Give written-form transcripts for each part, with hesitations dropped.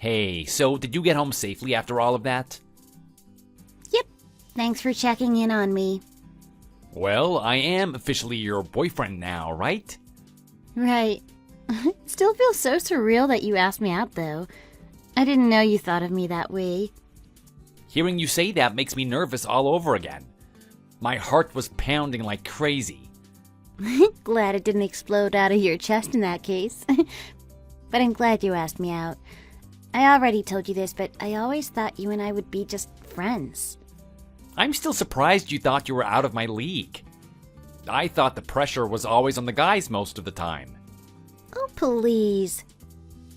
Hey, so did you get home safely after all of that? Yep. Thanks for checking in on me. Well, I am officially your boyfriend now, right? Right. Still feels so surreal that you asked me out, though. I didn't know you thought of me that way. Hearing you say that makes me nervous all over again. My heart was pounding like crazy. Glad it didn't explode out of your chest in that case. But I'm glad you asked me out. I already told you this, but I always thought you and I would be just friends. I'm still surprised you thought you were out of my league. I thought the pressure was always on the guys most of the time. Oh, please.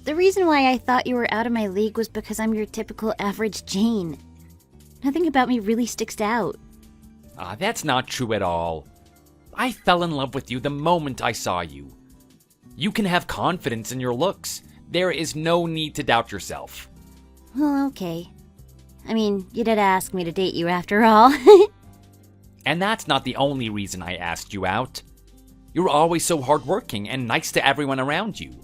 The reason why I thought you were out of my league was because I'm your typical average Jane. Nothing about me really sticks out. That's not true at all. I fell in love with you the moment I saw you. You can have confidence in your looks. There is no need to doubt yourself. Well, okay. I mean, you did ask me to date you after all. And that's not the only reason I asked you out. You're always so hardworking and nice to everyone around you.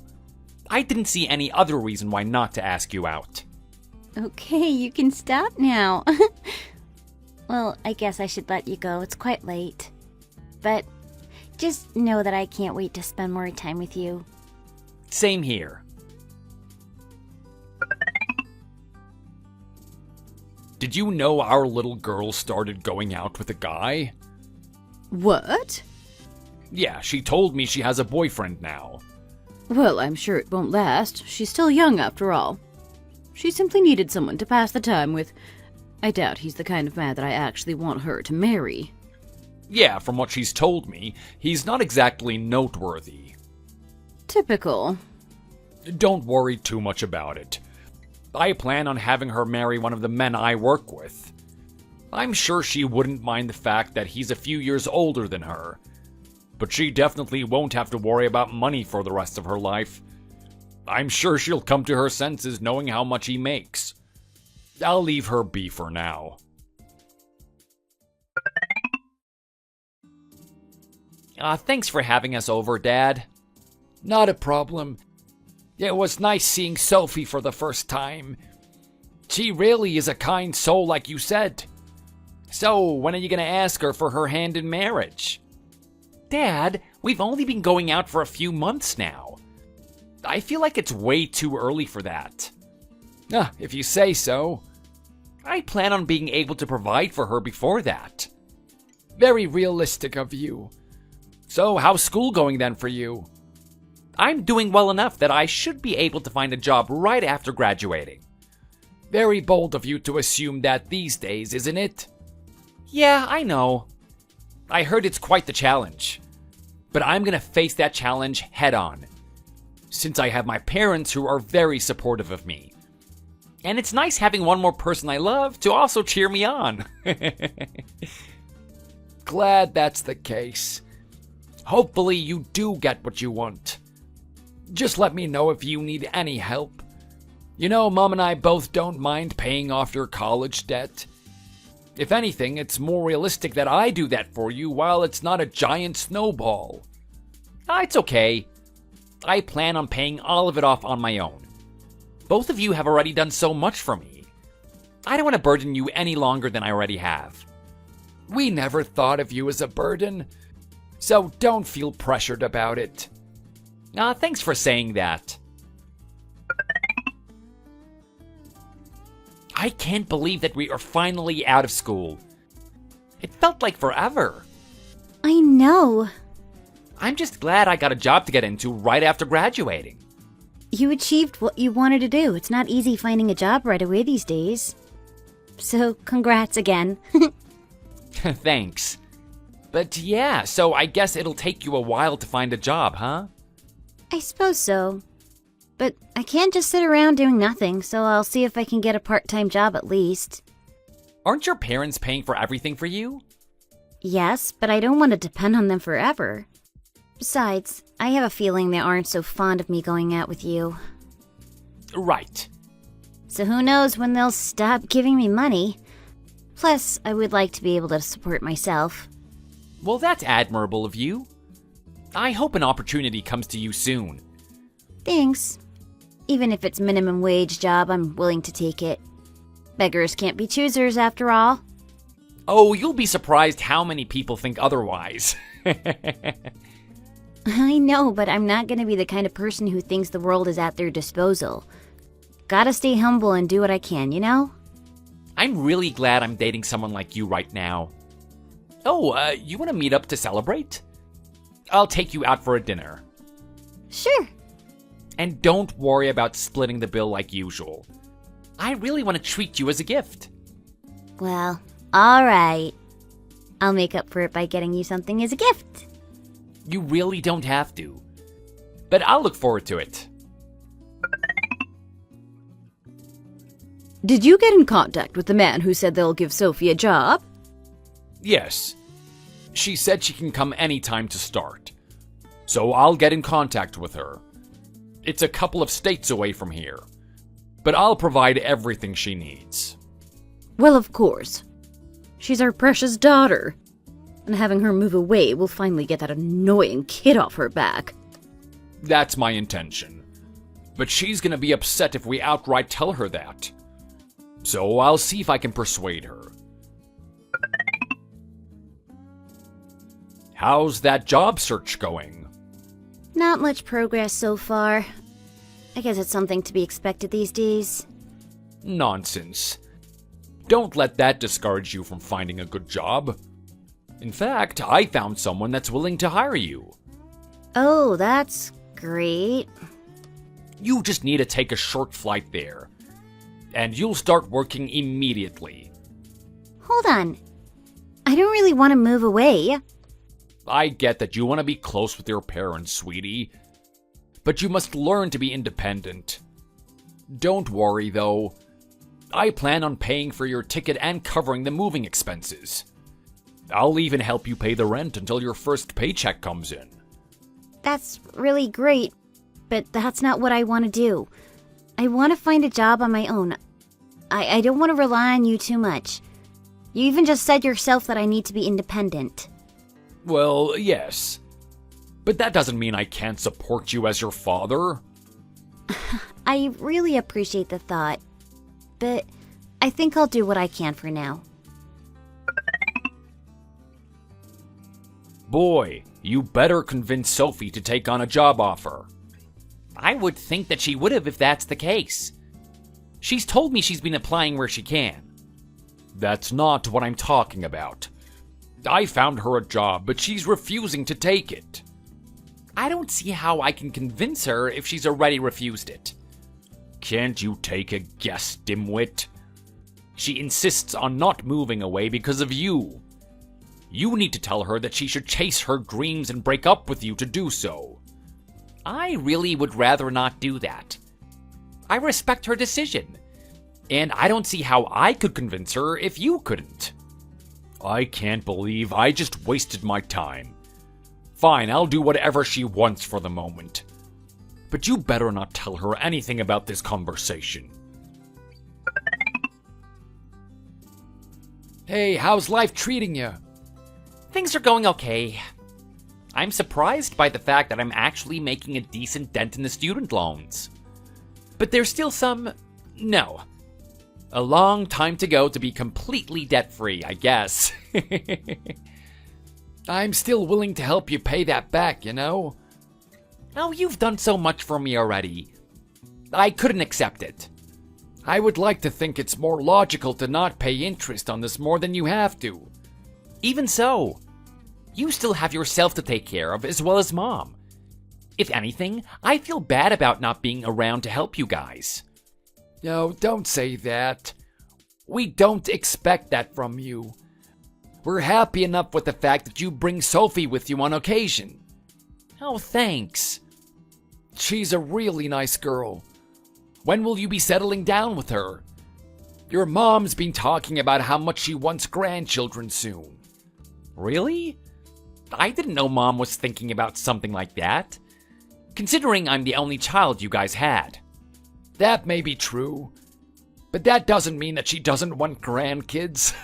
I didn't see any other reason why not to ask you out. Okay, you can stop now. Well, I guess I should let you go. It's quite late. But just know that I can't wait to spend more time with you. Same here. Did you know our little girl started going out with a guy? What? Yeah, she told me she has a boyfriend now. Well, I'm sure it won't last. She's still young after all. She simply needed someone to pass the time with. I doubt he's the kind of man that I actually want her to marry. Yeah, from what she's told me, he's not exactly noteworthy. Typical. Don't worry too much about it. I plan on having her marry one of the men I work with. I'm sure she wouldn't mind the fact that he's a few years older than her. But she definitely won't have to worry about money for the rest of her life. I'm sure she'll come to her senses knowing how much he makes. I'll leave her be for now. Thanks for having us over, Dad. Not a problem. It was nice seeing Sophie for the first time. She really is a kind soul, like you said. So, when are you gonna ask her for her hand in marriage? Dad, we've only been going out for a few months now. I feel like it's way too early for that. If you say so. I plan on being able to provide for her before that. Very realistic of you. So, how's school going then for you? I'm doing well enough that I should be able to find a job right after graduating. Very bold of you to assume that these days, isn't it? Yeah, I know. I heard it's quite the challenge. But I'm gonna face that challenge head on. Since I have my parents who are very supportive of me. And it's nice having one more person I love to also cheer me on. Glad that's the case. Hopefully you do get what you want. Just let me know if you need any help. You know, Mom and I both don't mind paying off your college debt. If anything, it's more realistic that I do that for you while it's not a giant snowball. It's okay. I plan on paying all of it off on my own. Both of you have already done so much for me. I don't want to burden you any longer than I already have. We never thought of you as a burden, so don't feel pressured about it. Thanks for saying that. I can't believe that we are finally out of school. It felt like forever. I know. I'm just glad I got a job to get into right after graduating. You achieved what you wanted to do. It's not easy finding a job right away these days. So, congrats again. Thanks. But yeah, so I guess it'll take you a while to find a job, huh? I suppose so. But I can't just sit around doing nothing, so I'll see if I can get a part-time job at least. Aren't your parents paying for everything for you? Yes, but I don't want to depend on them forever. Besides, I have a feeling they aren't so fond of me going out with you. Right. So who knows when they'll stop giving me money. Plus, I would like to be able to support myself. Well, that's admirable of you. I hope an opportunity comes to you soon. Thanks. Even if it's minimum wage job, I'm willing to take it. Beggars can't be choosers, after all. Oh, you'll be surprised how many people think otherwise. I know, but I'm not gonna be the kind of person who thinks the world is at their disposal. Gotta stay humble and do what I can, you know? I'm really glad I'm dating someone like you right now. Oh, you want to meet up to celebrate? I'll take you out for a dinner. Sure. And don't worry about splitting the bill like usual. I really want to treat you as a gift. Well, alright. I'll make up for it by getting you something as a gift. You really don't have to. But I'll look forward to it. Did you get in contact with the man who said they'll give Sophie a job? Yes. She said she can come anytime to start. So I'll get in contact with her. It's a couple of states away from here. But I'll provide everything she needs. Well, of course. She's our precious daughter. And having her move away will finally get that annoying kid off her back. That's my intention. But she's gonna be upset if we outright tell her that. So I'll see if I can persuade her. How's that job search going? Not much progress so far. I guess it's something to be expected these days. Nonsense. Don't let that discourage you from finding a good job. In fact, I found someone that's willing to hire you. Oh, that's great. You just need to take a short flight there. And you'll start working immediately. Hold on. I don't really want to move away. I get that you want to be close with your parents, sweetie. But you must learn to be independent. Don't worry, though. I plan on paying for your ticket and covering the moving expenses. I'll even help you pay the rent until your first paycheck comes in. That's really great, but that's not what I want to do. I want to find a job on my own. I don't want to rely on you too much. You even just said yourself that I need to be independent. Well, yes. But that doesn't mean I can't support you as your father. I really appreciate the thought, but I think I'll do what I can for now. Boy, you better convince Sophie to take on a job offer. I would think that she would have if that's the case. She's told me she's been applying where she can. That's not what I'm talking about. I found her a job, but she's refusing to take it. I don't see how I can convince her if she's already refused it. Can't you take a guess, dimwit? She insists on not moving away because of you. You need to tell her that she should chase her dreams and break up with you to do so. I really would rather not do that. I respect her decision, and I don't see how I could convince her if you couldn't. I can't believe I just wasted my time. Fine, I'll do whatever she wants for the moment. But you better not tell her anything about this conversation. Hey, how's life treating you? Things are going okay. I'm surprised by the fact that I'm actually making a decent dent in the student loans. But there's still a long time to go to be completely debt-free, I guess. I'm still willing to help you pay that back, you know? Oh, you've done so much for me already. I couldn't accept it. I would like to think it's more logical to not pay interest on this more than you have to. Even so, you still have yourself to take care of as well as Mom. If anything, I feel bad about not being around to help you guys. No, don't say that. We don't expect that from you. We're happy enough with the fact that you bring Sophie with you on occasion. Oh, thanks. She's a really nice girl. When will you be settling down with her? Your mom's been talking about how much she wants grandchildren soon. Really? I didn't know Mom was thinking about something like that, considering I'm the only child you guys had. That may be true, but that doesn't mean that she doesn't want grandkids.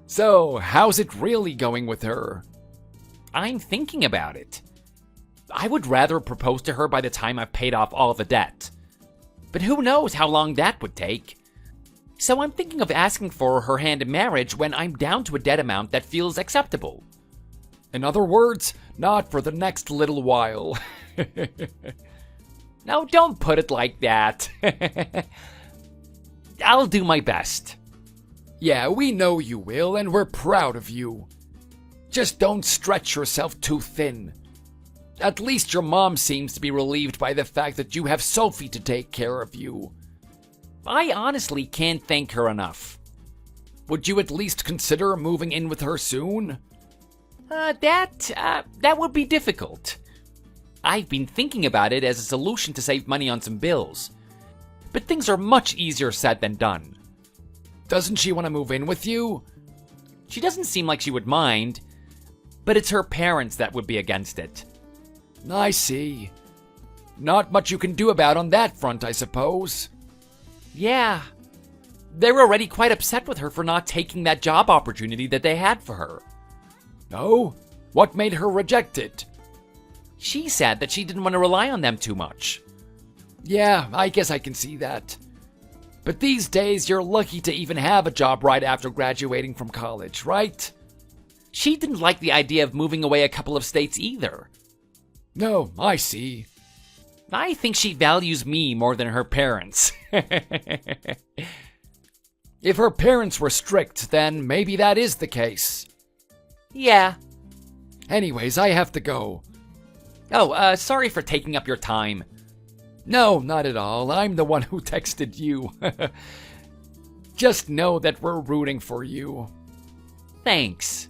So, how's it really going with her? I'm thinking about it. I would rather propose to her by the time I've paid off all the debt. But who knows how long that would take. So I'm thinking of asking for her hand in marriage when I'm down to a debt amount that feels acceptable. In other words, not for the next little while. No, don't put it like that. I'll do my best. Yeah, we know you will, and we're proud of you. Just don't stretch yourself too thin. At least your mom seems to be relieved by the fact that you have Sophie to take care of you. I honestly can't thank her enough. Would you at least consider moving in with her soon? That would be difficult. I've been thinking about it as a solution to save money on some bills. But things are much easier said than done. Doesn't she want to move in with you? She doesn't seem like she would mind, but it's her parents that would be against it. I see. Not much you can do about on that front, I suppose. Yeah. They're already quite upset with her for not taking that job opportunity that they had for her. Oh? What made her reject it? She said that she didn't want to rely on them too much. Yeah, I guess I can see that. But these days, you're lucky to even have a job right after graduating from college, right? She didn't like the idea of moving away a couple of states either. No, I see. I think she values me more than her parents. If her parents were strict, then maybe that is the case. Yeah. Anyways, I have to go. Oh, sorry for taking up your time. No, not at all. I'm the one who texted you. Just know that we're rooting for you. Thanks.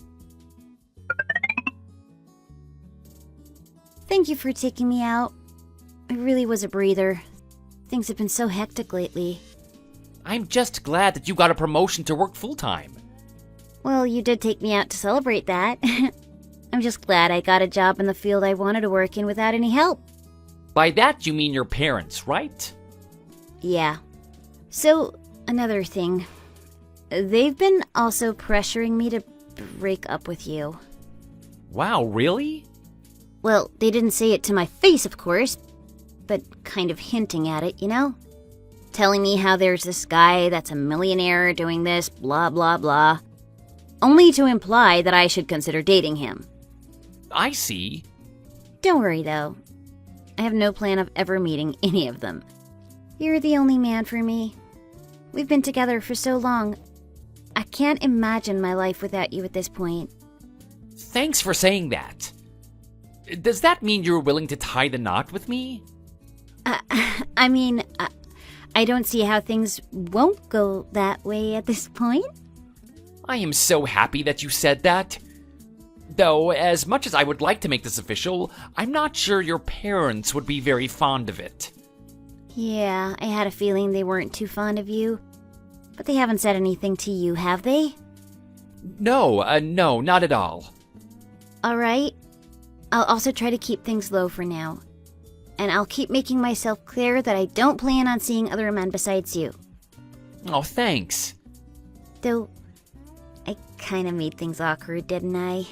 Thank you for taking me out. It really was a breather. Things have been so hectic lately. I'm just glad that you got a promotion to work full-time. Well, you did take me out to celebrate that. I'm just glad I got a job in the field I wanted to work in without any help. By that, you mean your parents, right? Yeah. So, another thing. They've been also pressuring me to break up with you. Wow, really? Well, they didn't say it to my face, of course, but kind of hinting at it, you know? Telling me how there's this guy that's a millionaire doing this, blah, blah, blah. Only to imply that I should consider dating him. I see. Don't worry, though. I have no plan of ever meeting any of them. You're the only man for me. We've been together for so long. I can't imagine my life without you at this point. Thanks for saying that. Does that mean you're willing to tie the knot with me? I mean, I don't see how things won't go that way at this point. I am so happy that you said that. Though, as much as I would like to make this official, I'm not sure your parents would be very fond of it. Yeah, I had a feeling they weren't too fond of you. But they haven't said anything to you, have they? No, not at all. Alright. I'll also try to keep things low for now. And I'll keep making myself clear that I don't plan on seeing other men besides you. Oh, thanks. Though, I kinda made things awkward, didn't I?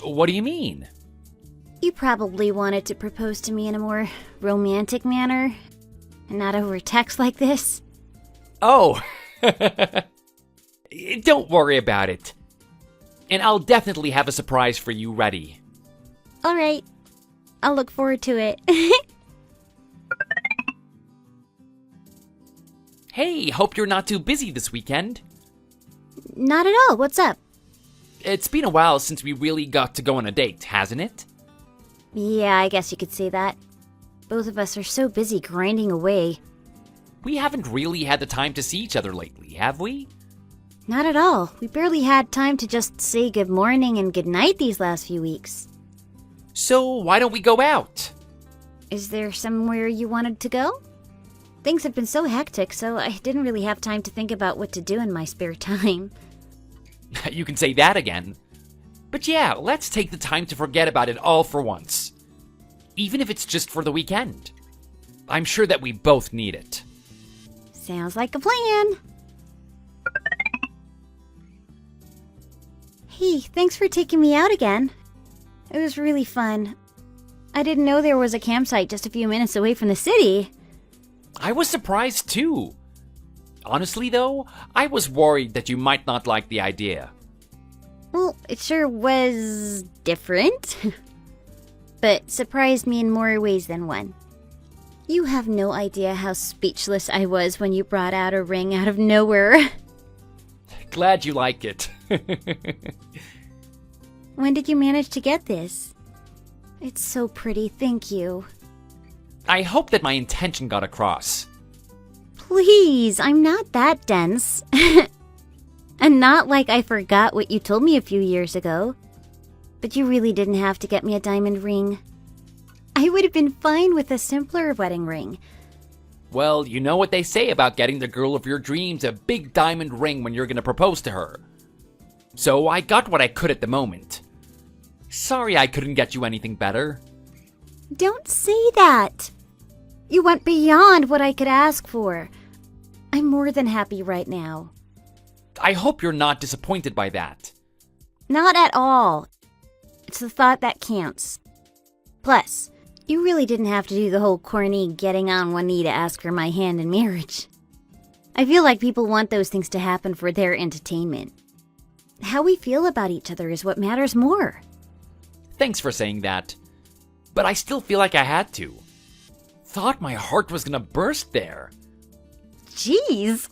What do you mean? You probably wanted to propose to me in a more romantic manner, and not over text like this. Oh, don't worry about it. And I'll definitely have a surprise for you ready. Alright, I'll look forward to it. Hey, hope you're not too busy this weekend. Not at all, what's up? It's been a while since we really got to go on a date, hasn't it? Yeah, I guess you could say that. Both of us are so busy grinding away. We haven't really had the time to see each other lately, have we? Not at all. We barely had time to just say good morning and good night these last few weeks. So why don't we go out? Is there somewhere you wanted to go? Things have been so hectic, so I didn't really have time to think about what to do in my spare time. You can say that again. But yeah, let's take the time to forget about it all for once. Even if it's just for the weekend. I'm sure that we both need it. Sounds like a plan. Hey, thanks for taking me out again. It was really fun. I didn't know there was a campsite just a few minutes away from the city. I was surprised too. Honestly though, I was worried that you might not like the idea. Well, it sure was different. But surprised me in more ways than one. You have no idea how speechless I was when you brought out a ring out of nowhere. Glad you like it. When did you manage to get this? It's so pretty, thank you. I hope that my intention got across. Please, I'm not that dense. And not like I forgot what you told me a few years ago. But you really didn't have to get me a diamond ring. I would have been fine with a simpler wedding ring. Well, you know what they say about getting the girl of your dreams a big diamond ring when you're gonna propose to her. So I got what I could at the moment. Sorry I couldn't get you anything better. Don't say that. You went beyond what I could ask for. I'm more than happy right now. I hope you're not disappointed by that. Not at all. It's the thought that counts. Plus, you really didn't have to do the whole corny getting on one knee to ask her my hand in marriage. I feel like people want those things to happen for their entertainment. How we feel about each other is what matters more. Thanks for saying that. But I still feel like I had to. Thought my heart was gonna burst there. Jeez.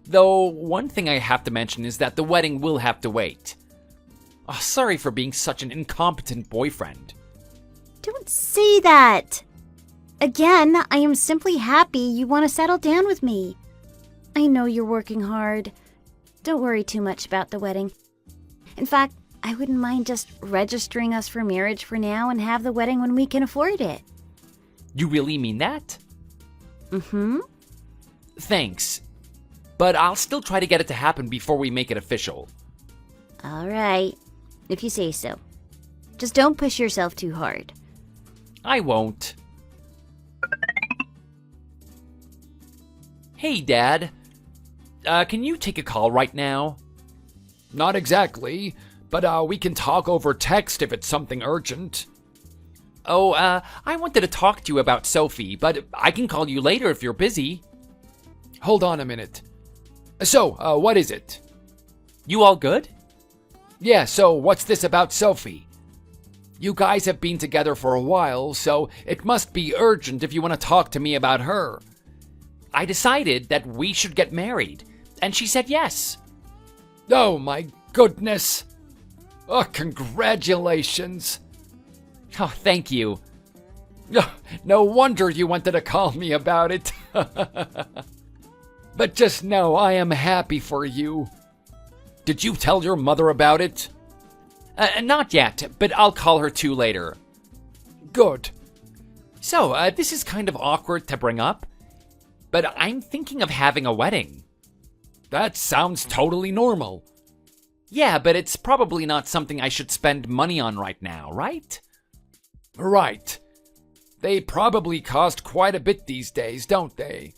Though, one thing I have to mention is that the wedding will have to wait. Oh, sorry for being such an incompetent boyfriend. Don't say that. Again, I am simply happy you want to settle down with me. I know you're working hard. Don't worry too much about the wedding. In fact, I wouldn't mind just registering us for marriage for now and have the wedding when we can afford it. You really mean that? Mm-hmm. Thanks. But I'll still try to get it to happen before we make it official. All right, if you say so. Just don't push yourself too hard. I won't. Hey, Dad. Can you take a call right now? Not exactly, but we can talk over text if it's something urgent. Oh, I wanted to talk to you about Sophie, but I can call you later if you're busy. Hold on a minute. So, what is it? You all good? Yeah, so what's this about Sophie? You guys have been together for a while, so it must be urgent if you want to talk to me about her. I decided that we should get married, and she said yes. Oh my goodness. Oh, congratulations. Oh, thank you. No wonder you wanted to call me about it. But just know I am happy for you. Did you tell your mother about it? Not yet, but I'll call her too later. Good. So, this is kind of awkward to bring up, but I'm thinking of having a wedding. That sounds totally normal. Yeah, but it's probably not something I should spend money on right now, right? Right. They probably cost quite a bit these days, don't they?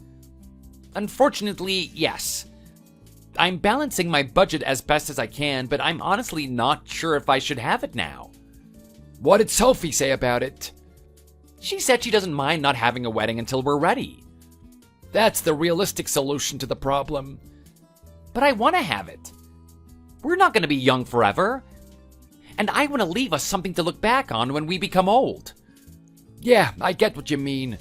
Unfortunately, yes. I'm balancing my budget as best as I can, but I'm honestly not sure if I should have it now. What did Sophie say about it? She said she doesn't mind not having a wedding until we're ready. That's the realistic solution to the problem. But I want to have it. We're not going to be young forever. And I want to leave us something to look back on when we become old. Yeah, I get what you mean.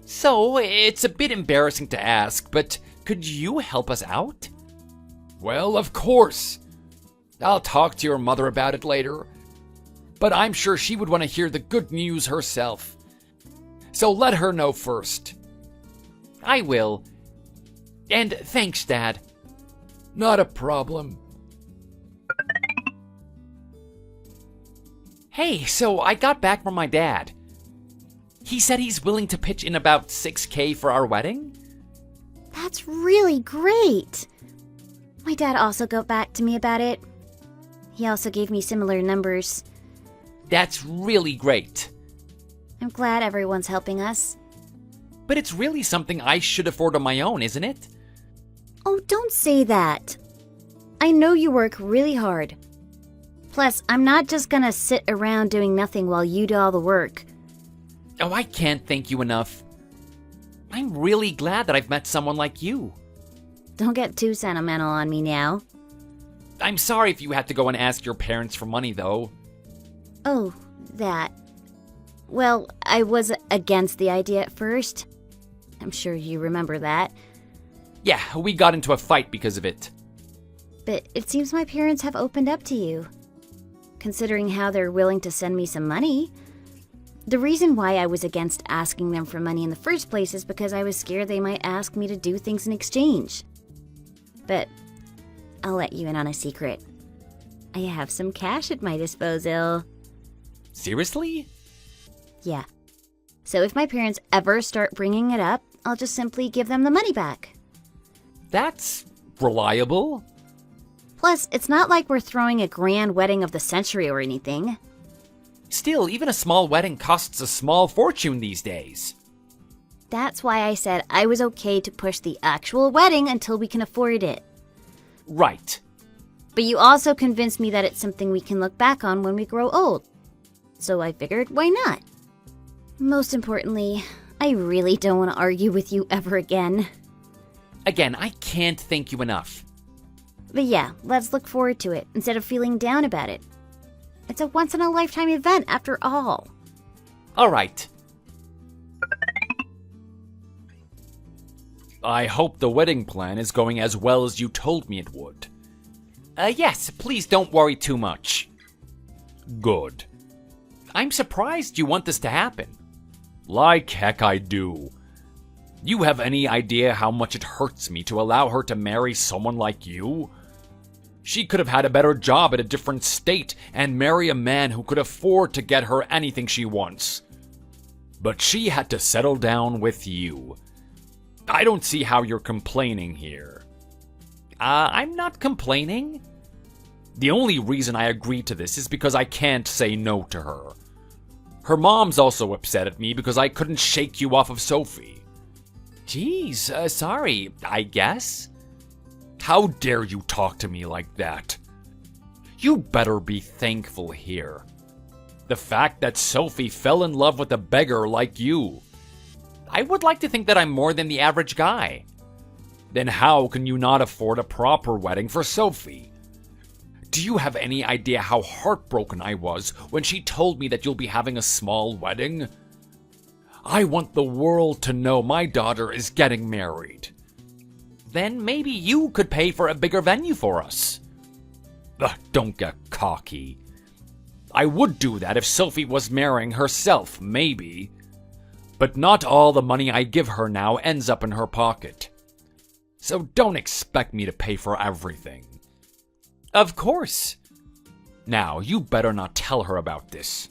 So, it's a bit embarrassing to ask, but could you help us out? Well, of course. I'll talk to your mother about it later. But I'm sure she would want to hear the good news herself. So let her know first. I will. And thanks, Dad. Not a problem. Hey, so I got back from my dad. He said he's willing to pitch in about $6,000 for our wedding. That's really great. My dad also got back to me about it. He also gave me similar numbers. That's really great. I'm glad everyone's helping us. But it's really something I should afford on my own, isn't it? Oh, don't say that. I know you work really hard. Plus, I'm not just gonna sit around doing nothing while you do all the work. Oh, I can't thank you enough. I'm really glad that I've met someone like you. Don't get too sentimental on me now. I'm sorry if you had to go and ask your parents for money, though. Oh, that. Well, I was against the idea at first. I'm sure you remember that. Yeah, we got into a fight because of it. But it seems my parents have opened up to you. Considering how they're willing to send me some money. The reason why I was against asking them for money in the first place is because I was scared they might ask me to do things in exchange. But I'll let you in on a secret. I have some cash at my disposal. Seriously? Yeah. So if my parents ever start bringing it up, I'll just simply give them the money back. That's reliable. Plus, it's not like we're throwing a grand wedding of the century or anything. Still, even a small wedding costs a small fortune these days. That's why I said I was okay to push the actual wedding until we can afford it. Right. But you also convinced me that it's something we can look back on when we grow old. So I figured, why not? Most importantly, I really don't want to argue with you ever again. Again, I can't thank you enough. But yeah, let's look forward to it instead of feeling down about it. It's a once-in-a-lifetime event after all. All right. I hope the wedding plan is going as well as you told me it would. Yes, please don't worry too much. Good. I'm surprised you want this to happen. Like heck I do. You have any idea how much it hurts me to allow her to marry someone like you? She could have had a better job at a different state and marry a man who could afford to get her anything she wants. But she had to settle down with you. I don't see how you're complaining here. I'm not complaining. The only reason I agreed to this is because I can't say no to her. Her mom's also upset at me because I couldn't shake you off of Sophie. Geez, sorry, I guess. How dare you talk to me like that? You better be thankful here. The fact that Sophie fell in love with a beggar like you. I would like to think that I'm more than the average guy. Then how can you not afford a proper wedding for Sophie? Do you have any idea how heartbroken I was when she told me that you'll be having a small wedding? I want the world to know my daughter is getting married. Then maybe you could pay for a bigger venue for us. Ugh, don't get cocky. I would do that if Sophie was marrying herself, maybe. But not all the money I give her now ends up in her pocket. So don't expect me to pay for everything. Of course. Now, you better not tell her about this.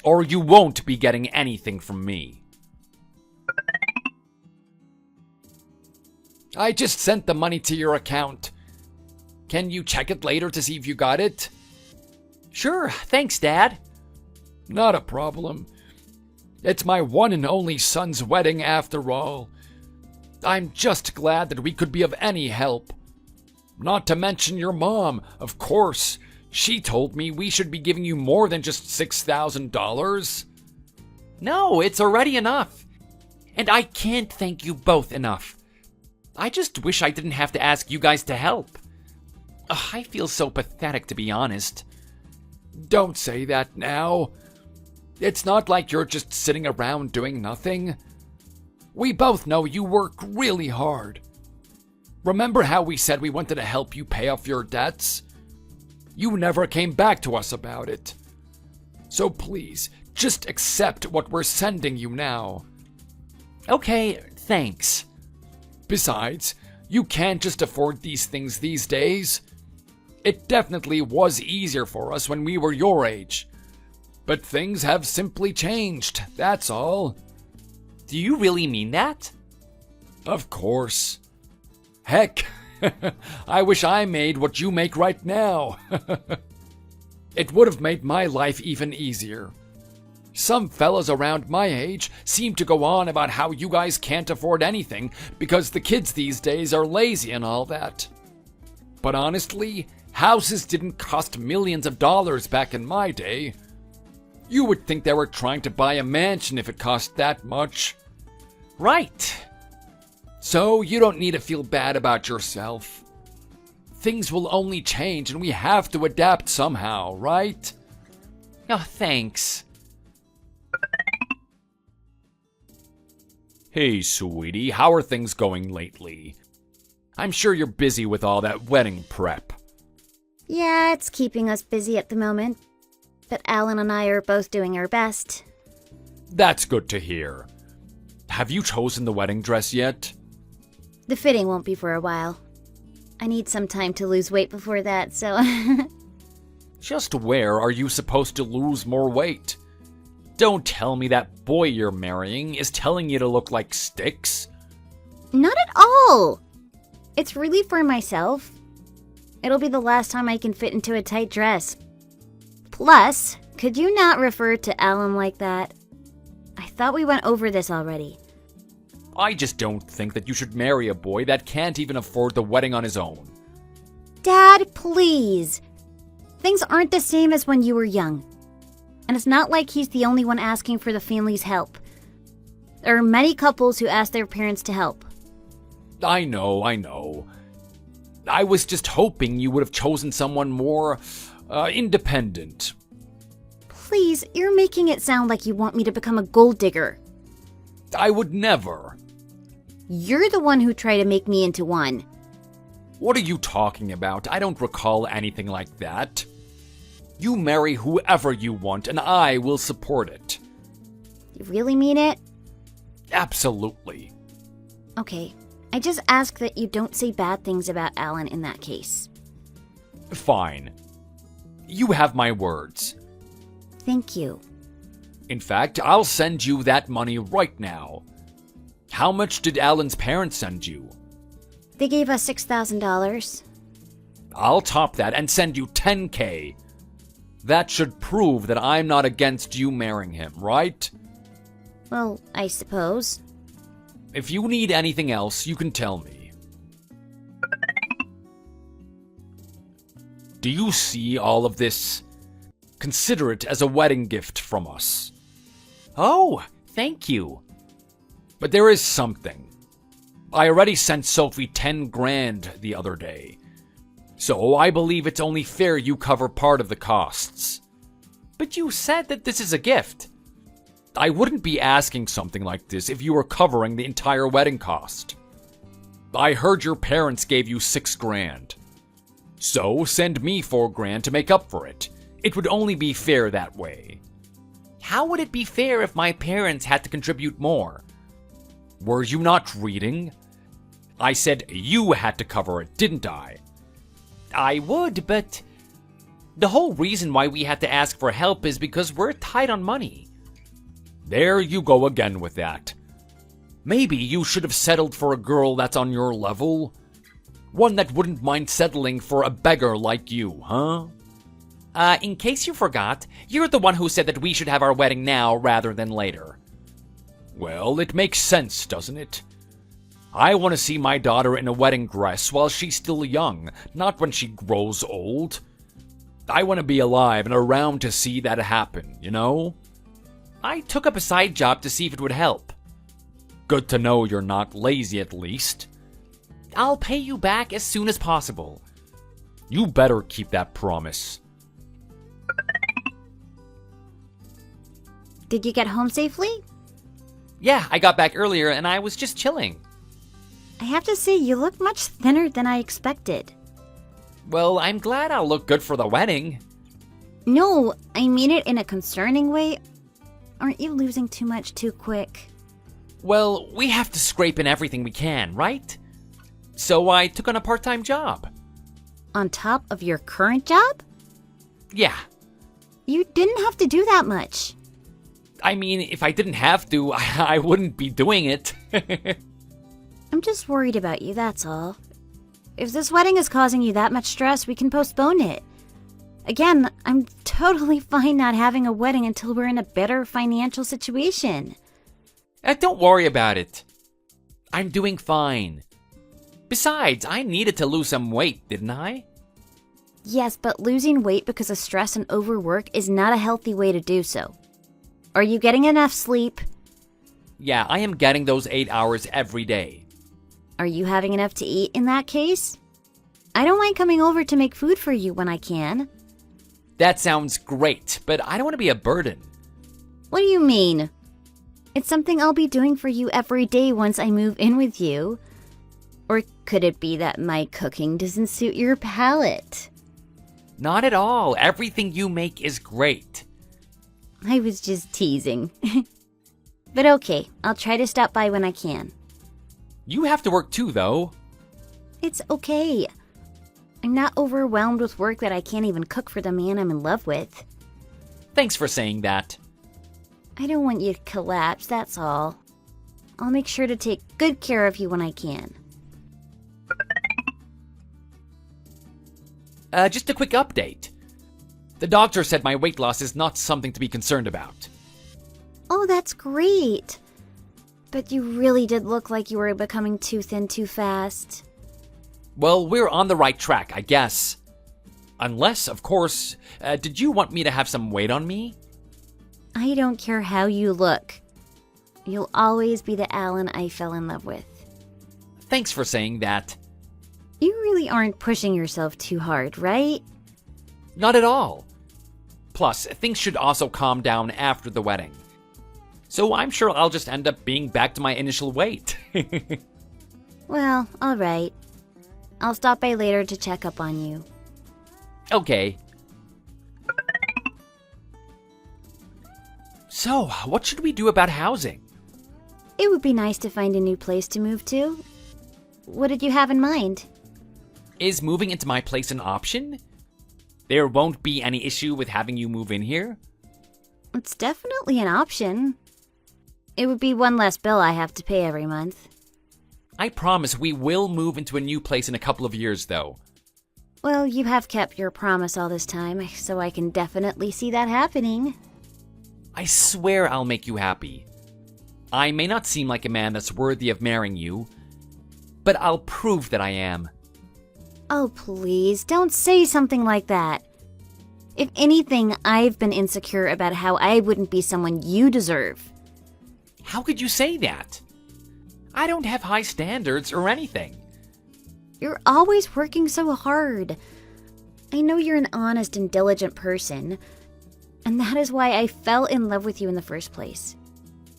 Or you won't be getting anything from me. I just sent the money to your account. Can you check it later to see if you got it? Sure, thanks, Dad. Not a problem. It's my one and only son's wedding after all. I'm just glad that we could be of any help. Not to mention your mom, of course. She told me we should be giving you more than just $6,000. No, it's already enough. And I can't thank you both enough. I just wish I didn't have to ask you guys to help. Ugh, I feel so pathetic, to be honest. Don't say that now. It's not like you're just sitting around doing nothing. We both know you work really hard. Remember how we said we wanted to help you pay off your debts? You never came back to us about it. So please, just accept what we're sending you now. Okay, thanks. Besides, you can't just afford these things these days. It definitely was easier for us when we were your age. But things have simply changed, that's all. Do you really mean that? Of course. Heck, I wish I made what you make right now. It would have made my life even easier. Some fellas around my age seem to go on about how you guys can't afford anything because the kids these days are lazy and all that. But honestly, Houses didn't cost millions of dollars back in my day. You would think they were trying to buy a mansion if it cost that much. Right. So you don't need to feel bad about yourself. Things will only change and we have to adapt somehow, right? Oh, thanks. Hey, sweetie, how are things going lately? I'm sure you're busy with all that wedding prep. Yeah, it's keeping us busy at the moment. But Alan and I are both doing our best. That's good to hear. Have you chosen the wedding dress yet? The fitting won't be for a while. I need some time to lose weight before that, so... Just where are you supposed to lose more weight? Don't tell me that boy you're marrying is telling you to look like sticks. Not at all! It's really for myself. It'll be the last time I can fit into a tight dress. Plus, could you not refer to Alan like that? I thought we went over this already. I just don't think that you should marry a boy that can't even afford the wedding on his own. Dad, please! Things aren't the same as when you were young. And it's not like he's the only one asking for the family's help. There are many couples who ask their parents to help. I know. I was just hoping you would have chosen someone more, independent. Please, you're making it sound like you want me to become a gold digger. I would never. You're the one who tried to make me into one. What are you talking about? I don't recall anything like that. You marry whoever you want, and I will support it. You really mean it? Absolutely. Okay, I just ask that you don't say bad things about Alan in that case. Fine. You have my words. Thank you. In fact, I'll send you that money right now. How much did Alan's parents send you? They gave us $6,000. I'll top that and send you $10,000. That should prove that I'm not against you marrying him, right? Well, I suppose. If you need anything else, you can tell me. Do you see all of this? Consider it as a wedding gift from us. Oh, thank you. But there is something. I already sent Sophie $10,000 the other day. So I believe it's only fair you cover part of the costs. But you said that this is a gift. I wouldn't be asking something like this if you were covering the entire wedding cost. I heard your parents gave you $6,000. So send me $4,000 to make up for it. It would only be fair that way. How would it be fair if my parents had to contribute more? Were you not reading? I said you had to cover it, didn't I? I would, but the whole reason why we had to ask for help is because we're tight on money. There you go again with that. Maybe you should have settled for a girl that's on your level. One that wouldn't mind settling for a beggar like you, huh? In case you forgot, you're the one who said that we should have our wedding now rather than later. Well, it makes sense, doesn't it? I want to see my daughter in a wedding dress while she's still young, not when she grows old. I want to be alive and around to see that happen, you know? I took up a side job to see if it would help. Good to know you're not lazy at least. I'll pay you back as soon as possible. You better keep that promise. Did you get home safely? Yeah, I got back earlier and I was just chilling. I have to say, you look much thinner than I expected. Well, I'm glad I'll look good for the wedding. No, I mean it in a concerning way. Aren't you losing too much too quick? Well, we have to scrape in everything we can, right? So I took on a part-time job. On top of your current job? Yeah. You didn't have to do that much. I mean, if I didn't have to, I wouldn't be doing it. I'm just worried about you, that's all. If this wedding is causing you that much stress, we can postpone it. Again, I'm totally fine not having a wedding until we're in a better financial situation. Don't worry about it. I'm doing fine. Besides, I needed to lose some weight, didn't I? Yes, but losing weight because of stress and overwork is not a healthy way to do so. Are you getting enough sleep? Yeah, I am getting those 8 hours every day. Are you having enough to eat in that case? I don't mind coming over to make food for you when I can. That sounds great, but I don't want to be a burden. What do you mean? It's something I'll be doing for you every day once I move in with you. Or could it be that my cooking doesn't suit your palate? Not at all. Everything you make is great. I was just teasing. But okay, I'll try to stop by when I can. You have to work too, though. It's okay. I'm not overwhelmed with work that I can't even cook for the man I'm in love with. Thanks for saying that. I don't want you to collapse, that's all. I'll make sure to take good care of you when I can. Just a quick update. The doctor said my weight loss is not something to be concerned about. Oh, that's great. But you really did look like you were becoming too thin too fast. Well, we're on the right track, I guess. Unless, of course, did you want me to have some weight on me? I don't care how you look. You'll always be the Alan I fell in love with. Thanks for saying that. You really aren't pushing yourself too hard, right? Not at all. Plus, things should also calm down after the wedding. So I'm sure I'll just end up being back to my initial weight. Well, alright. I'll stop by later to check up on you. Okay. So, what should we do about housing? It would be nice to find a new place to move to. What did you have in mind? Is moving into my place an option? There won't be any issue with having you move in here? It's definitely an option. It would be one less bill I have to pay every month. I promise we will move into a new place in a couple of years, though. Well, you have kept your promise all this time, so I can definitely see that happening. I swear I'll make you happy. I may not seem like a man that's worthy of marrying you, but I'll prove that I am. Oh, please, don't say something like that. If anything, I've been insecure about how I wouldn't be someone you deserve. How could you say that? I don't have high standards or anything. You're always working so hard. I know you're an honest and diligent person, and that is why I fell in love with you in the first place.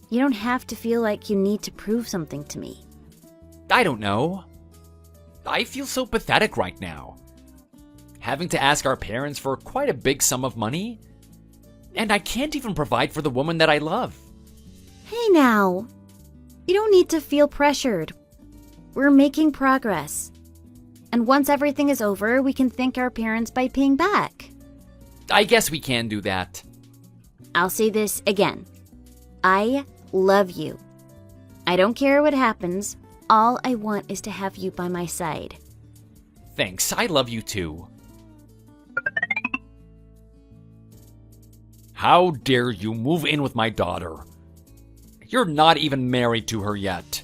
You don't have to feel like you need to prove something to me. I don't know. I feel so pathetic right now. Having to ask our parents for quite a big sum of money, and I can't even provide for the woman that I love. Hey now, you don't need to feel pressured. We're making progress. And once everything is over, we can thank our parents by paying back. I guess we can do that. I'll say this again. I love you. I don't care what happens. All I want is to have you by my side. Thanks, I love you too. How dare you move in with my daughter? You're not even married to her yet.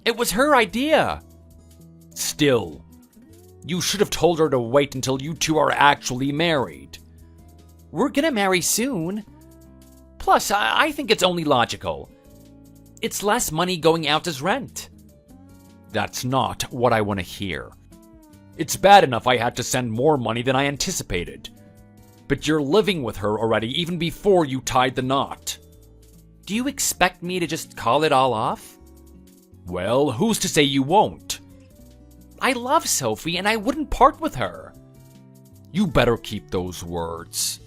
It was her idea. Still, you should have told her to wait until you two are actually married. We're gonna marry soon. Plus, I think it's only logical. It's less money going out as rent. That's not what I want to hear. It's bad enough I had to send more money than I anticipated. But you're living with her already even before you tied the knot. Do you expect me to just call it all off? Well, who's to say you won't? I love Sophie and I wouldn't part with her. You better keep those words.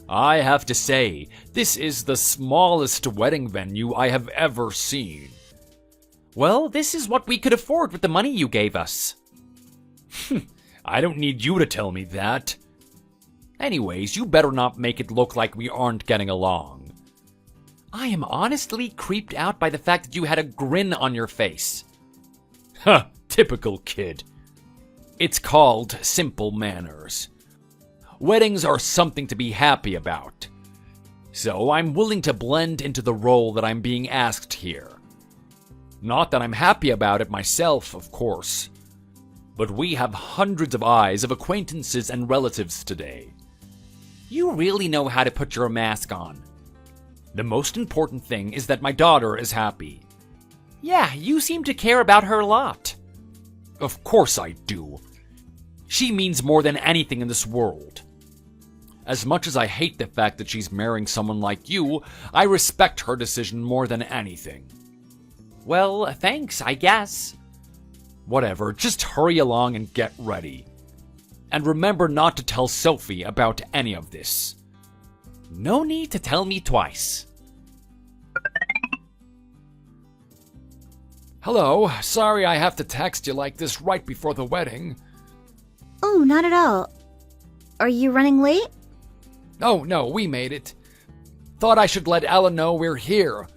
I have to say, this is the smallest wedding venue I have ever seen. Well, this is what we could afford with the money you gave us. I don't need you to tell me that. Anyways, you better not make it look like we aren't getting along. I am honestly creeped out by the fact that you had a grin on your face. Huh, typical kid. It's called simple manners. Weddings are something to be happy about. So I'm willing to blend into the role that I'm being asked here. Not that I'm happy about it myself, of course. but we have hundreds of eyes of acquaintances and relatives today. You really know how to put your mask on. The most important thing is that my daughter is happy. Yeah, you seem to care about her a lot. Of course I do. She means more than anything in this world. As much as I hate the fact that she's marrying someone like you, I respect her decision more than anything. Well, thanks, I guess. Whatever, just hurry along and get ready. And remember not to tell Sophie about any of this. No need to tell me twice. Hello, sorry I have to text you like this right before the wedding. Oh, not at all. Are you running late? Oh, no, we made it. Thought I should let Ellen know we're here.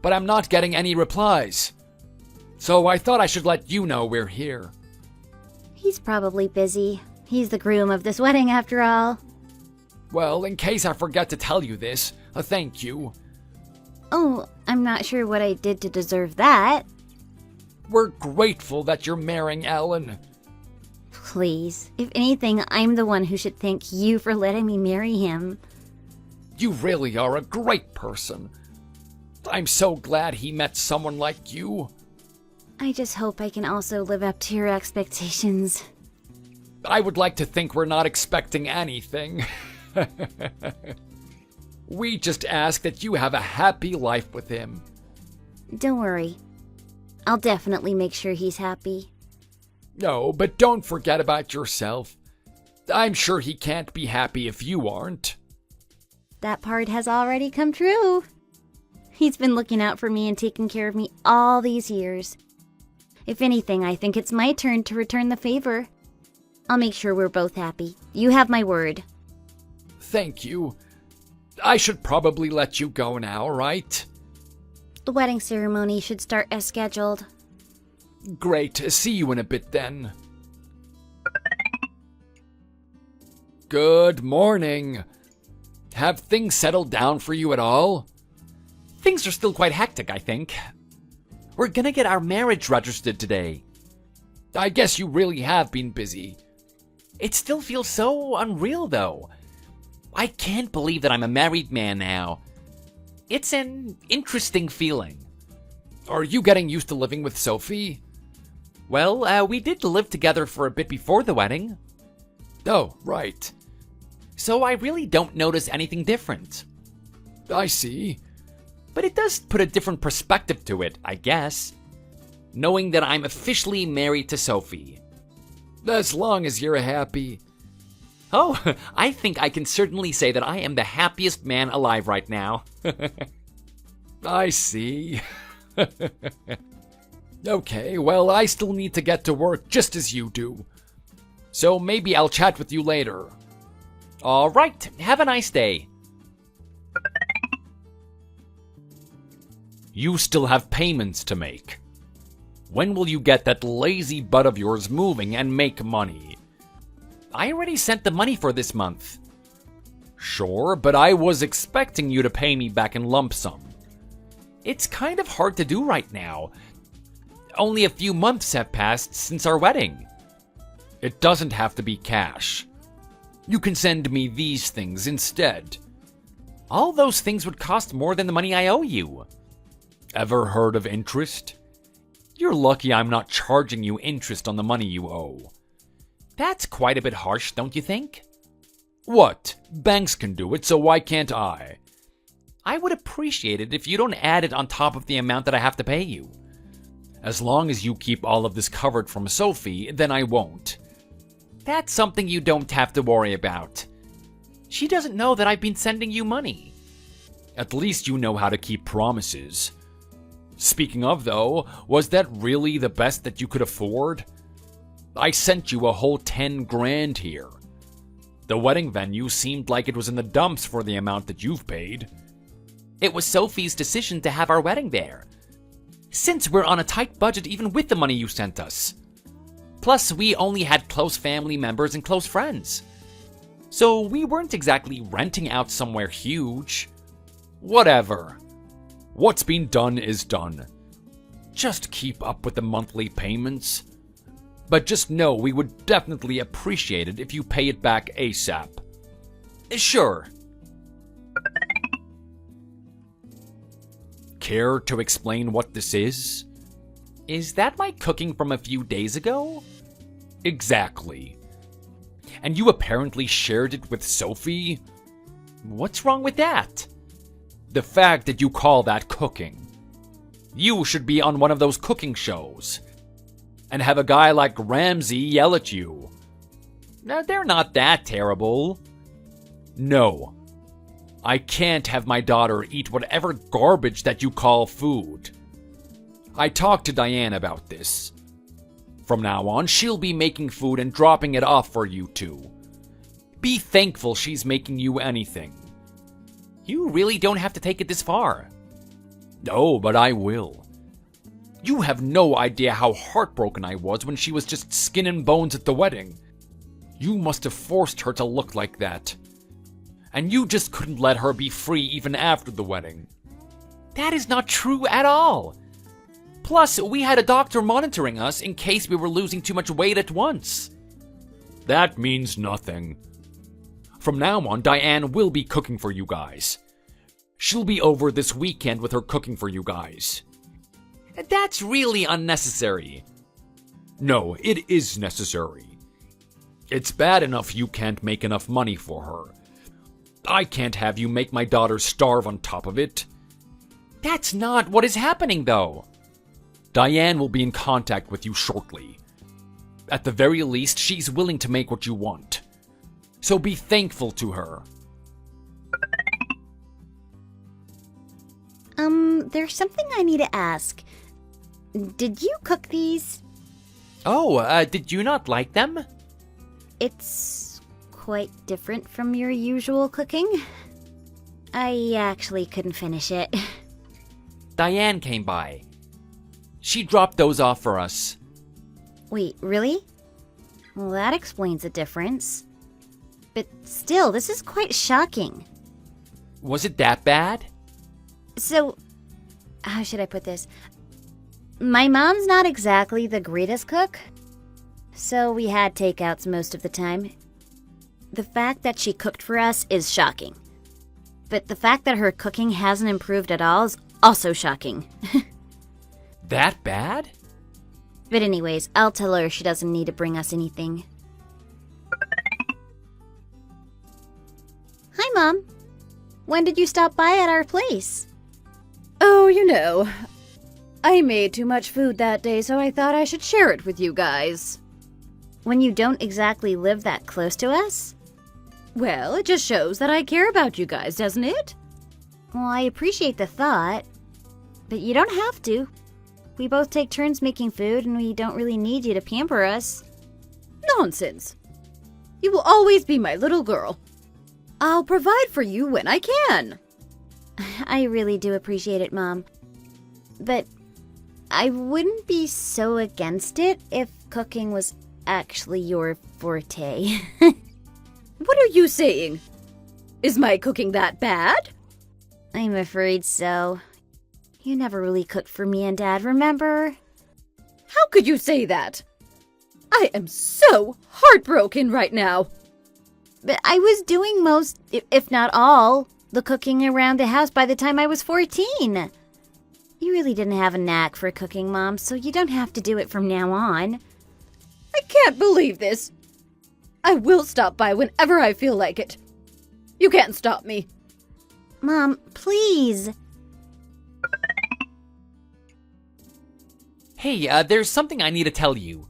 But I'm not getting any replies. So I thought I should let you know we're here. He's probably busy. He's the groom of this wedding after all. Well, in case I forget to tell you this, a thank you. Oh, I'm not sure what I did to deserve that. We're grateful that you're marrying Ellen. Please, if anything, I'm the one who should thank you for letting me marry him. You really are a great person. I'm so glad he met someone like you. I just hope I can also live up to your expectations. I would like to think we're not expecting anything. We just ask that you have a happy life with him. Don't worry. I'll definitely make sure he's happy. No, but don't forget about yourself. I'm sure he can't be happy if you aren't. That part has already come true. He's been looking out for me and taking care of me all these years. If anything, I think it's my turn to return the favor. I'll make sure we're both happy. You have my word. Thank you. I should probably let you go now, right? The wedding ceremony should start as scheduled. Great. See you in a bit then. Good morning. Have things settled down for you at all? Things are still quite hectic, I think. We're gonna get our marriage registered today. I guess you really have been busy. It still feels so unreal, though. I can't believe that I'm a married man now. It's an interesting feeling. Are you getting used to living with Sophie? Well, we did live together for a bit before the wedding. Oh, right. So I really don't notice anything different. I see. But it does put a different perspective to it, I guess. Knowing that I'm officially married to Sophie. As long as you're happy. Oh, I think I can certainly say that I am the happiest man alive right now. I see. Okay, well, I still need to get to work just as you do. So maybe I'll chat with you later. All right, have a nice day. You still have payments to make. When will you get that lazy butt of yours moving and make money? I already sent the money for this month. Sure, but I was expecting you to pay me back in lump sum. It's kind of hard to do right now. Only a few months have passed since our wedding. It doesn't have to be cash. You can send me these things instead. All those things would cost more than the money I owe you. Ever heard of interest? You're lucky I'm not charging you interest on the money you owe. That's quite a bit harsh, don't you think? What? Banks can do it, so why can't I? I would appreciate it if you don't add it on top of the amount that I have to pay you. As long as you keep all of this covered from Sophie, then I won't. That's something you don't have to worry about. She doesn't know that I've been sending you money. At least you know how to keep promises. Speaking of, though, was that really the best that you could afford? I sent you a whole 10 grand here. The wedding venue seemed like it was in the dumps for the amount that you've paid. It was Sophie's decision to have our wedding there. Since we're on a tight budget even with the money you sent us. Plus, we only had close family members and close friends. So we weren't exactly renting out somewhere huge. Whatever. What's been done is done. Just keep up with the monthly payments. But just know we would definitely appreciate it if you pay it back ASAP. Sure. Care to explain what this is? Is that my cooking from a few days ago? Exactly. And you apparently shared it with Sophie? What's wrong with that? The fact that you call that cooking. You should be on one of those cooking shows and have a guy like Ramsay yell at you. Now, they're not that terrible. No. I can't have my daughter eat whatever garbage that you call food. I talked to Diane about this. From now on, she'll be making food and dropping it off for you two. Be thankful she's making you anything. You really don't have to take it this far. No, but I will. You have no idea how heartbroken I was when she was just skin and bones at the wedding. You must have forced her to look like that. And you just couldn't let her be free even after the wedding. That is not true at all. Plus, we had a doctor monitoring us in case we were losing too much weight at once. That means nothing. From now on, Diane will be cooking for you guys. She'll be over this weekend with her cooking for you guys. That's really unnecessary. No, it is necessary. It's bad enough you can't make enough money for her. I can't have you make my daughter starve on top of it. That's not what is happening, though. Diane will be in contact with you shortly. At the very least, she's willing to make what you want. So be thankful to her. There's something I need to ask. Did you cook these? Oh, did you not like them? It's quite different from your usual cooking. I actually couldn't finish it. Diane came by. She dropped those off for us. Wait, really? Well, that explains the difference. But still, this is quite shocking. Was it that bad? So, how should I put this? My mom's not exactly the greatest cook, so we had takeouts most of the time. The fact that she cooked for us is shocking. But the fact that her cooking hasn't improved at all is also shocking. That bad? But anyways, I'll tell her she doesn't need to bring us anything. Hi, Mom. When did you stop by at our place? Oh, you know, I made too much food that day, so I thought I should share it with you guys. When you don't exactly live that close to us? Well, it just shows that I care about you guys, doesn't it? Well, I appreciate the thought, but you don't have to. We both take turns making food, and we don't really need you to pamper us. Nonsense. You will always be my little girl. I'll provide for you when I can. I really do appreciate it, Mom. But I wouldn't be so against it if cooking was actually your forte. What are you saying? Is my cooking that bad? I'm afraid so. You never really cooked for me and Dad, remember? How could you say that? I am so heartbroken right now. But I was doing most, if not all, the cooking around the house by the time I was 14. You really didn't have a knack for cooking, Mom, so you don't have to do it from now on. I can't believe this. I will stop by whenever I feel like it. You can't stop me. Mom, please. Hey, there's something I need to tell you.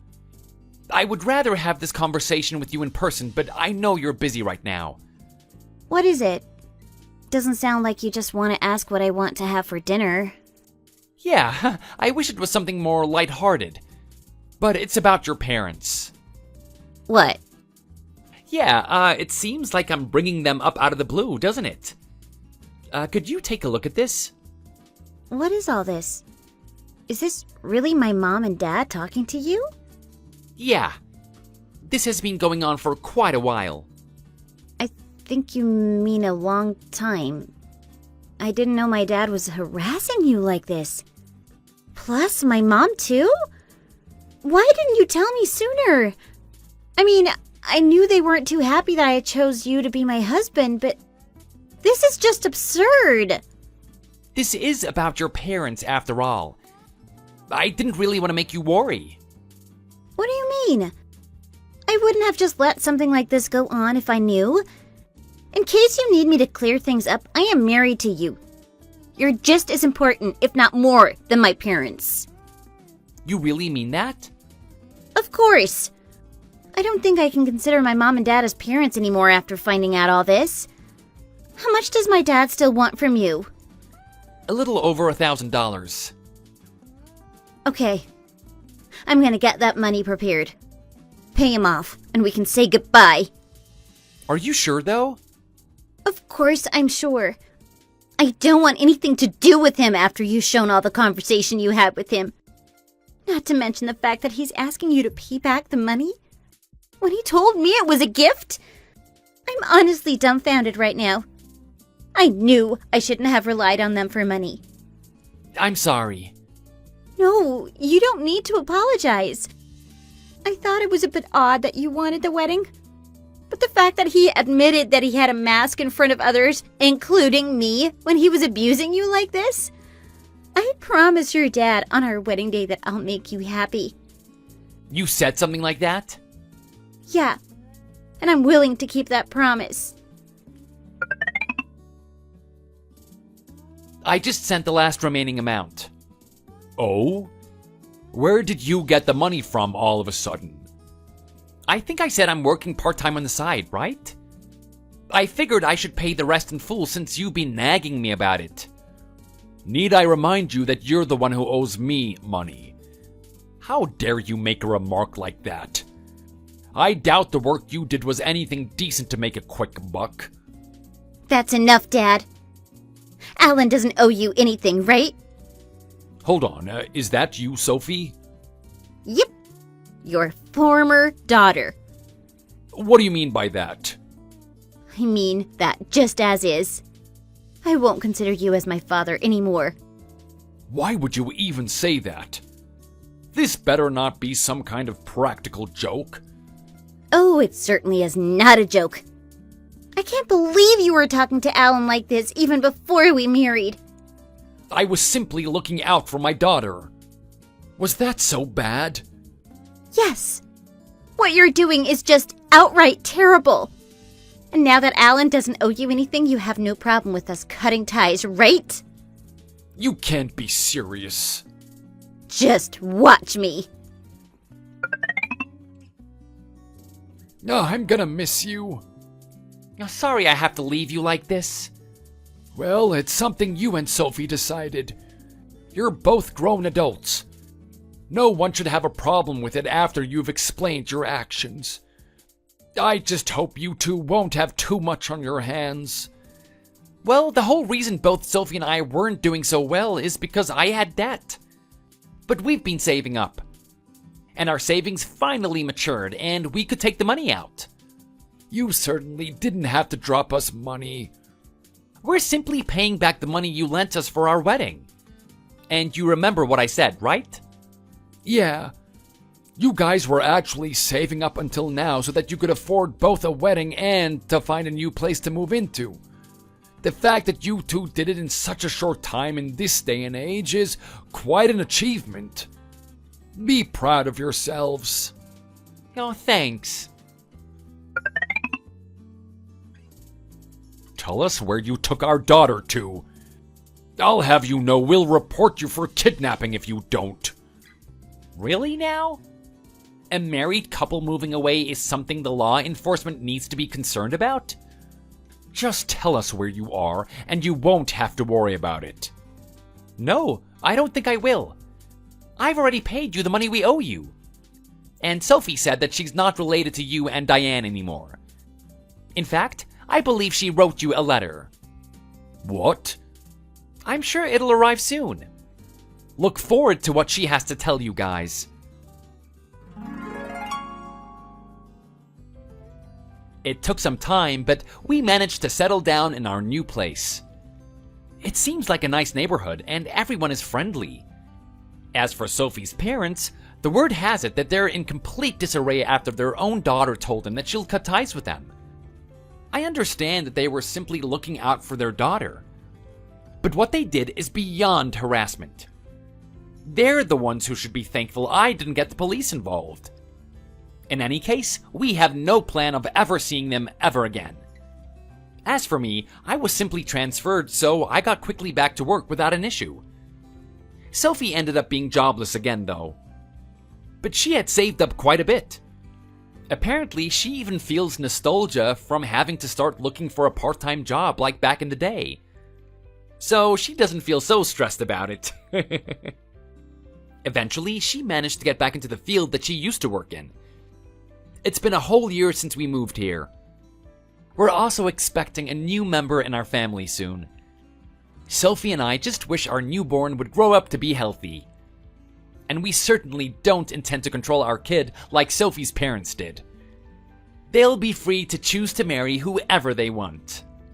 I would rather have this conversation with you in person, but I know you're busy right now. What is it? Doesn't sound like you just want to ask what I want to have for dinner. Yeah, I wish it was something more lighthearted. But it's about your parents. What? Yeah, it seems like I'm bringing them up out of the blue, doesn't it? Could you take a look at this? What is all this? Is this really my mom and dad talking to you? Yeah. This has been going on for quite a while. I think you mean a long time. I didn't know my dad was harassing you like this. Plus, my mom too? Why didn't you tell me sooner? I mean, I knew they weren't too happy that I chose you to be my husband, but this is just absurd. This is about your parents, after all. I didn't really want to make you worry. What do you mean? I wouldn't have just let something like this go on if I knew. In case you need me to clear things up, I am married to you. You're just as important, if not more, than my parents. You really mean that? Of course. I don't think I can consider my mom and dad as parents anymore after finding out all this. How much does my dad still want from you? A little over $1,000. Okay. I'm gonna get that money prepared. Pay him off, and we can say goodbye. Are you sure, though? Of course I'm sure. I don't want anything to do with him after you've shown all the conversation you had with him. Not to mention the fact that he's asking you to pay back the money. When he told me it was a gift. I'm honestly dumbfounded right now. I knew I shouldn't have relied on them for money. I'm sorry. No, you don't need to apologize. I thought it was a bit odd that you wanted the wedding. But the fact that he admitted that he had a mask in front of others, including me, when he was abusing you like this? I promised your dad on our wedding day that I'll make you happy. You said something like that? Yeah, and I'm willing to keep that promise. I just sent the last remaining amount. Oh? Where did you get the money from all of a sudden? I think I said I'm working part-time on the side, right? I figured I should pay the rest in full since you've been nagging me about it. Need I remind you that you're the one who owes me money? How dare you make a remark like that? I doubt the work you did was anything decent to make a quick buck. That's enough, Dad. Alan doesn't owe you anything, right? Hold on, is that you, Sophie? Yep. Your former daughter. What do you mean by that? I mean that just as is. I won't consider you as my father anymore. Why would you even say that? This better not be some kind of practical joke. Oh, it certainly is not a joke. I can't believe you were talking to Alan like this even before we married. I was simply looking out for my daughter. Was that so bad? Yes. What you're doing is just outright terrible. And now that Alan doesn't owe you anything, you have no problem with us cutting ties, right? You can't be serious. Just watch me. Oh, I'm gonna miss you. Sorry I have to leave you like this. Well, it's something you and Sophie decided. You're both grown adults. No one should have a problem with it after you've explained your actions. I just hope you two won't have too much on your hands. Well, the whole reason both Sophie and I weren't doing so well is because I had debt. But we've been saving up. And our savings finally matured, and we could take the money out. You certainly didn't have to drop us money. We're simply paying back the money you lent us for our wedding. And you remember what I said, right? Yeah. You guys were actually saving up until now so that you could afford both a wedding and to find a new place to move into. The fact that you two did it in such a short time in this day and age is quite an achievement. Be proud of yourselves. Oh, thanks. Tell us where you took our daughter to. I'll have you know we'll report you for kidnapping if you don't. Really now? A married couple moving away is something the law enforcement needs to be concerned about? Just tell us where you are, and you won't have to worry about it. No, I don't think I will. I've already paid you the money we owe you. And Sophie said that she's not related to you and Diane anymore. In fact, I believe she wrote you a letter. What? I'm sure it'll arrive soon. Look forward to what she has to tell you guys. It took some time, but we managed to settle down in our new place. It seems like a nice neighborhood, and everyone is friendly. As for Sophie's parents, The word has it that they're in complete disarray after their own daughter told them that she'll cut ties with them. I understand that they were simply looking out for their daughter, but what they did is beyond harassment. They're the ones who should be thankful I didn't get the police involved. In any case, we have no plan of ever seeing them ever again. As for me, I was simply transferred, so I got quickly back to work without an issue. Sophie ended up being jobless again, though. But she had saved up quite a bit. Apparently, she even feels nostalgia from having to start looking for a part-time job like back in the day. So she doesn't feel so stressed about it. Eventually, she managed to get back into the field that she used to work in. It's been a whole year since we moved here. We're also expecting a new member in our family soon. Sophie and I just wish our newborn would grow up to be healthy. And we certainly don't intend to control our kid like Sophie's parents did. They'll be free to choose to marry whoever they want.